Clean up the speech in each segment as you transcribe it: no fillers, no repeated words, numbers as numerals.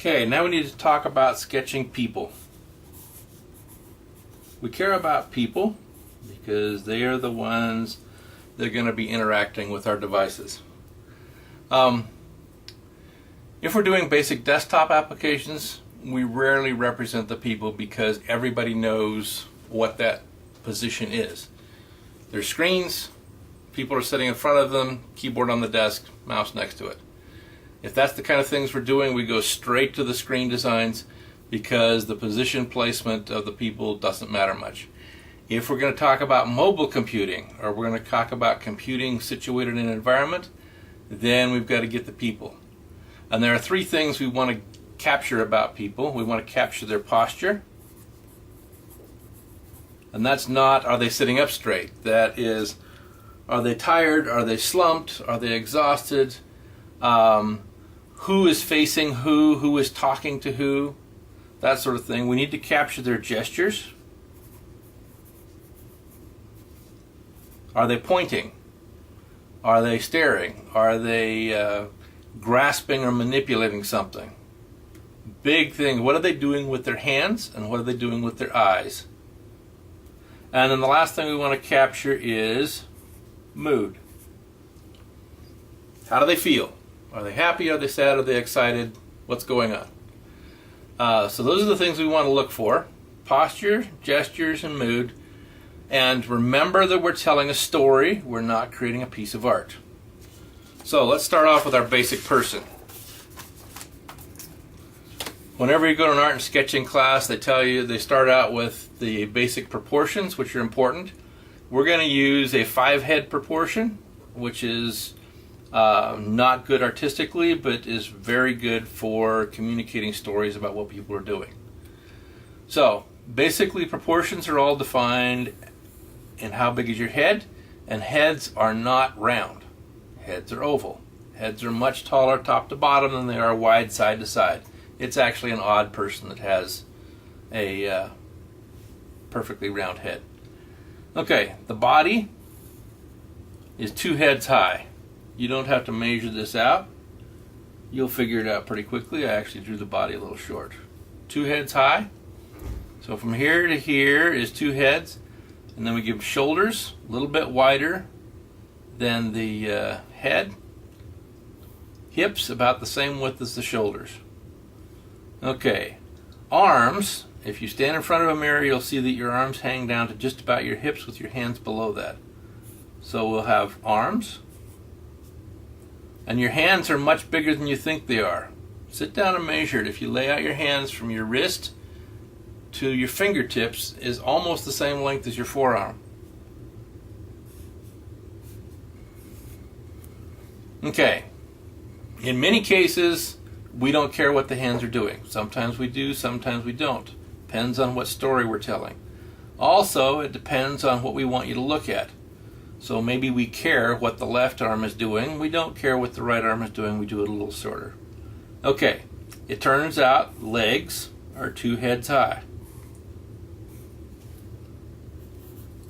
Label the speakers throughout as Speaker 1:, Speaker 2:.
Speaker 1: Okay, now we need to talk about sketching people. We care about people because they are the ones that are going to be interacting with our devices. If we're doing basic desktop applications, we rarely represent the people because everybody knows what that position is. There's screens, people are sitting in front of them, keyboard on the desk, mouse next to it. If that's the kind of things we're doing, we go straight to the screen designs because the position placement of the people doesn't matter much. If we're going to talk about mobile computing, or we're going to talk about computing situated in an environment, then we've got to get the people. And there are three things we want to capture about people. We want to capture their posture. And that's not, are they sitting up straight? That is, are they tired? Are they slumped? Are they exhausted? Who is facing who? Who is talking to who? That sort of thing. We need to capture their gestures. Are they pointing? Are they staring? Are they grasping or manipulating something? Big thing. What are they doing with their hands and what are they doing with their eyes? And then the last thing we want to capture is mood. How do they feel? Are they happy? Are they sad? Are they excited? What's going on? So those are the things we want to look for. Posture, gestures, and mood. And remember that we're telling a story. We're not creating a piece of art. So let's start off with our basic person. Whenever you go to an art and sketching class, they tell you, they start out with the basic proportions, which are important. We're going to use a 5-head proportion, which is not good artistically, but is very good for communicating stories about what people are doing. So basically, proportions are all defined in how big is your head, and heads are not round. Heads are oval. Heads are much taller top to bottom than they are wide side to side. It's actually an odd person that has a perfectly round head. Okay, the body is 2 heads high. You don't have to measure this out. You'll figure it out pretty quickly. I actually drew the body a little short. 2 heads high. So from here to here is 2 heads. And then we give shoulders a little bit wider than the head. Hips about the same width as the shoulders. Okay, arms, if you stand in front of a mirror, you'll see that your arms hang down to just about your hips with your hands below that. So we'll have arms. And your hands are much bigger than you think they are. Sit down and measure it. If you lay out your hands from your wrist to your fingertips is almost the same length as your forearm. Okay, in many cases, we don't care what the hands are doing. Sometimes we do, sometimes we don't. Depends on what story we're telling. Also, it depends on what we want you to look at. So maybe we care what the left arm is doing. We don't care what the right arm is doing. We do it a little shorter. Okay, it turns out legs are 2 heads high.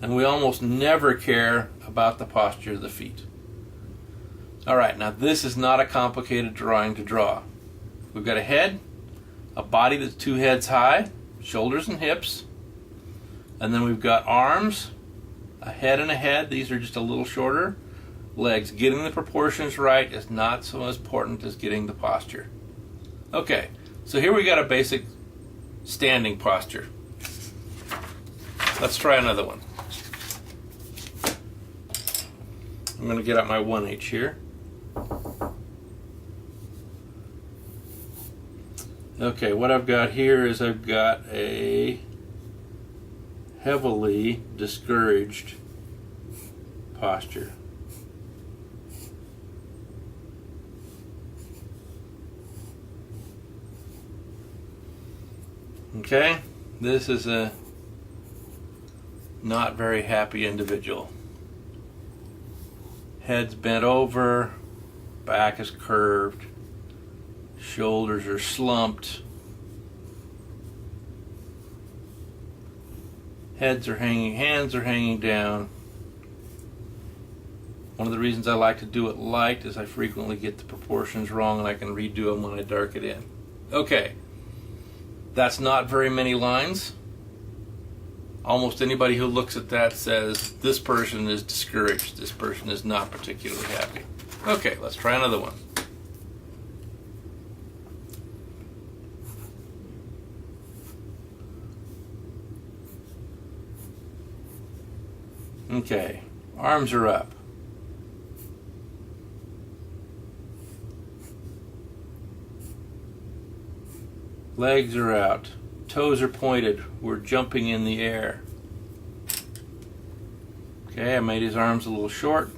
Speaker 1: And we almost never care about the posture of the feet. All right, now this is not a complicated drawing to draw. We've got a head, a body that's 2 heads high, shoulders and hips, and then we've got arms, a head and a head. These are just a little shorter. Legs. Getting the proportions right is not so important as getting the posture. Okay, so here we got a basic standing posture. Let's try another one. I'm going to get out my 1H here. Okay, what I've got here is I've got a heavily discouraged posture. Okay, this is a not very happy individual. Head's bent over, back is curved, shoulders are slumped, hands are hanging down. One of the reasons I like to do it light is I frequently get the proportions wrong and I can redo them when I dark it in. Okay, that's not very many lines. Almost anybody who looks at that says this person is discouraged, this person is not particularly happy. Okay, let's try another one. Okay, arms are up. Legs are out. Toes are pointed. We're jumping in the air. Okay, I made his arms a little short.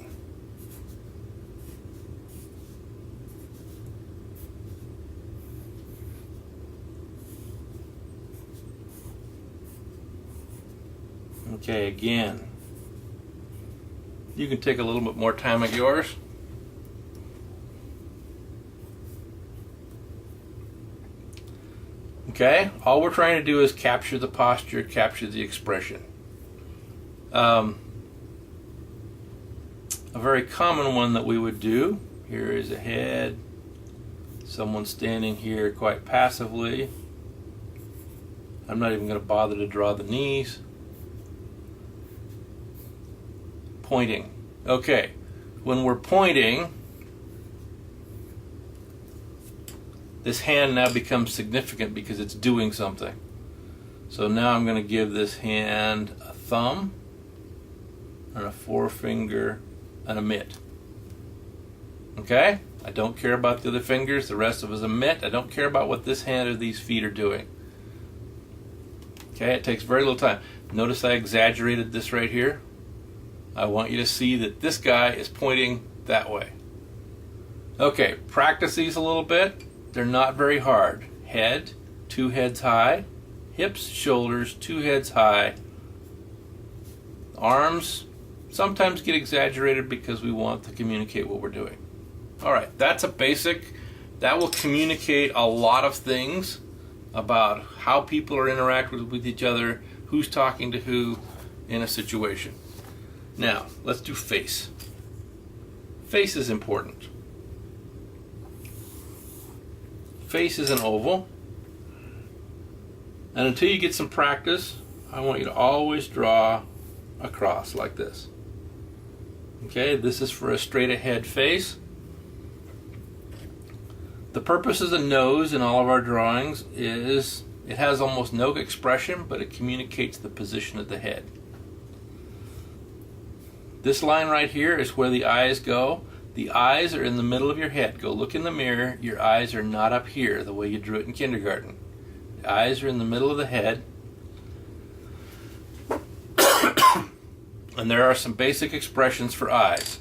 Speaker 1: Okay, again. You can take a little bit more time at yours. Okay, all we're trying to do is capture the posture, capture the expression. A very common one that we would do, here is a head, someone standing here quite passively. I'm not even going to bother to draw the knees. Pointing. Okay, when we're pointing, this hand now becomes significant because it's doing something. So now I'm going to give this hand a thumb and a forefinger and a mitt. Okay? I don't care about the other fingers. The rest of us a mitt. I don't care about what this hand or these feet are doing. Okay? It takes very little time. Notice I exaggerated this right here. I want you to see that this guy is pointing that way. Okay, practice these a little bit. They're not very hard. Head, 2 heads high. Hips, shoulders, 2 heads high. Arms sometimes get exaggerated because we want to communicate what we're doing. All right, that's a basic. That will communicate a lot of things about how people are interacting with each other, who's talking to who in a situation. Now, let's do face. Face is important. Face is an oval. And until you get some practice, I want you to always draw a cross like this. Okay, this is for a straight ahead face. The purpose of the nose in all of our drawings is it has almost no expression, but it communicates the position of the head. This line right here is where the eyes go. The eyes are in the middle of your head. Go look in the mirror. Your eyes are not up here the way you drew it in kindergarten. The eyes are in the middle of the head. And there are some basic expressions for eyes.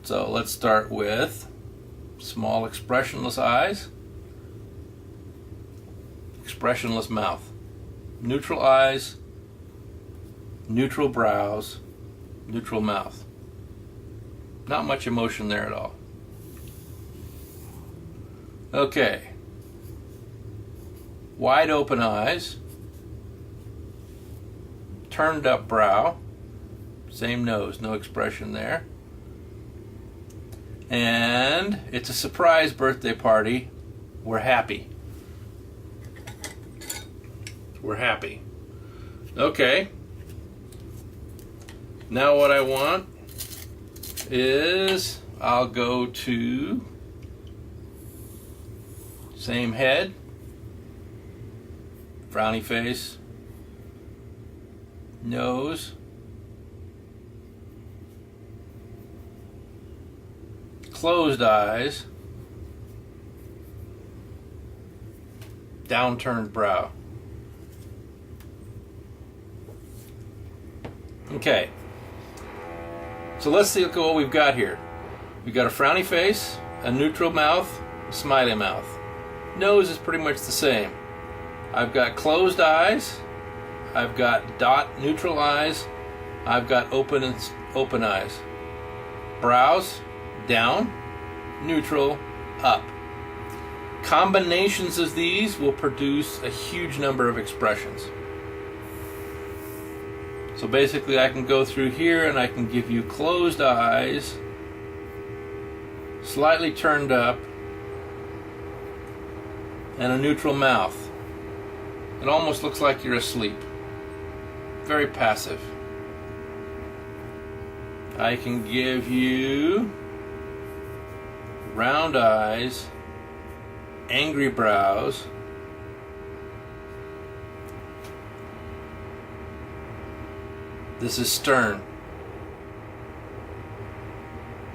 Speaker 1: So let's start with small expressionless eyes, expressionless mouth, neutral eyes, neutral brows, neutral mouth. Not much emotion there at all. Okay. Wide open eyes, turned up brow, same nose, no expression there. And it's a surprise birthday party. We're happy. We're happy. Okay. Now what I want is I'll go to same head, frowny face, nose, closed eyes, downturned brow. Okay. So let's see what we've got here. We've got a frowny face, a neutral mouth, a smiley mouth. Nose is pretty much the same. I've got closed eyes, I've got dot neutral eyes, I've got open eyes. Brows, down, neutral, up. Combinations of these will produce a huge number of expressions. So basically I can go through here and I can give you closed eyes, slightly turned up, and a neutral mouth. It almost looks like you're asleep. Very passive. I can give you round eyes, angry brows, this is stern.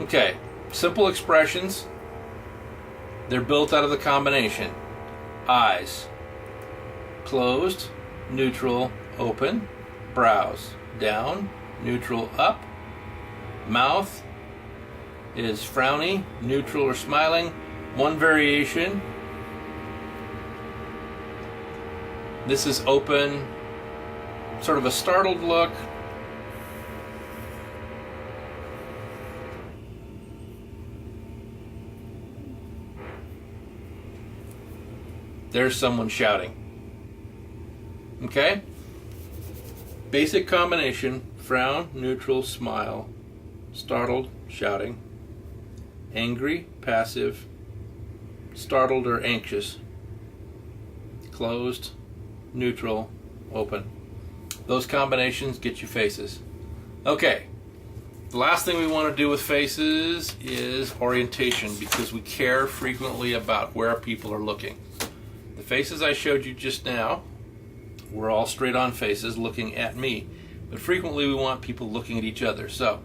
Speaker 1: Okay, simple expressions. They're built out of the combination. Eyes, closed, neutral, open. Brows, down, neutral, up. Mouth is frowny, neutral, or smiling. One variation. This is open, sort of a startled look. There's someone shouting. Okay? Basic combination: frown, neutral, smile, startled, shouting, angry, passive, startled or anxious, closed, neutral, open. Those combinations get you faces. Okay, the last thing we want to do with faces is orientation, because we care frequently about where people are looking. The faces I showed you just now were all straight on faces looking at me, but frequently we want people looking at each other. So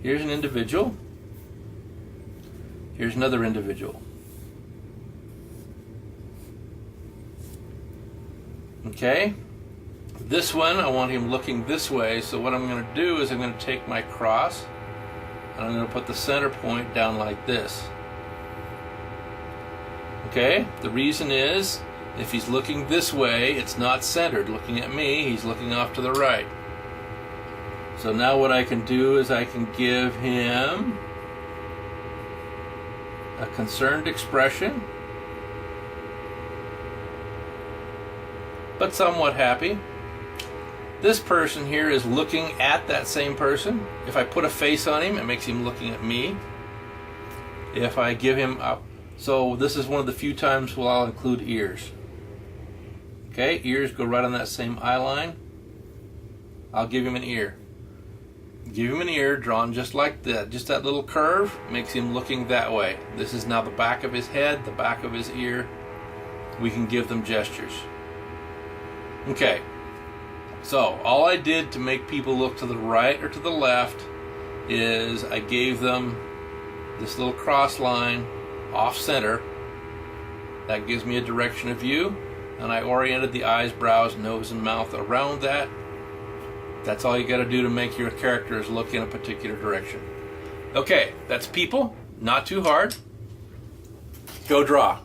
Speaker 1: here's an individual, here's another individual. Okay, this one I want him looking this way, so what I'm going to do is I'm going to take my cross and I'm going to put the center point down like this. Okay, the reason is, if he's looking this way, it's not centered looking at me, he's looking off to the right. So now what I can do is I can give him a concerned expression, but somewhat happy. This person here is looking at that same person. If I put a face on him, it makes him looking at me. If I give him up, so this is one of the few times where I'll include ears. Okay, ears go right on that same eye line. I'll give him an ear. Give him an ear drawn just like that. Just that little curve makes him looking that way. This is now the back of his head, the back of his ear. We can give them gestures. Okay, so all I did to make people look to the right or to the left is I gave them this little cross line off center. That gives me a direction of view. And I oriented the eyes, brows, nose, and mouth around that. That's all you got to do to make your characters look in a particular direction. Okay, that's people. Not too hard. Go draw.